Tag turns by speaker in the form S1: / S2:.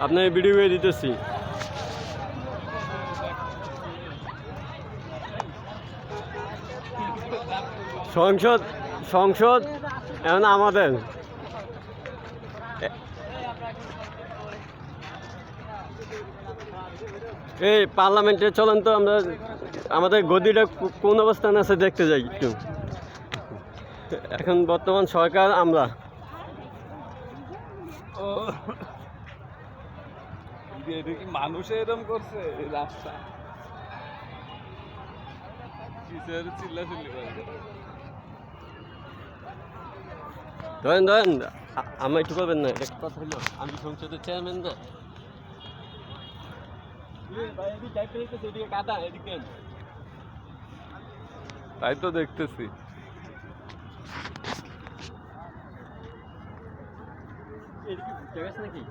S1: আপনার ভিডিও দিতেছি। সংসদ সংসদ এখন আমাদের এই পার্লামেন্টে চলেন তো আমরা আমাদের গদিটা কোন অবস্থানে আছে দেখতে যাই একটু। এখন বর্তমান সরকার আমরা
S2: মানুষ এরকম করছে রাস্তা চিল্লাচিল্লি করে।
S1: ধরেন ধরেন আমার একটু করবেন না, একটা কথা হলো আমি সংসদের চেয়ারম্যান না। কাদা এদিকে
S2: তাই তো দেখতেছি।
S1: এদিকে নাকি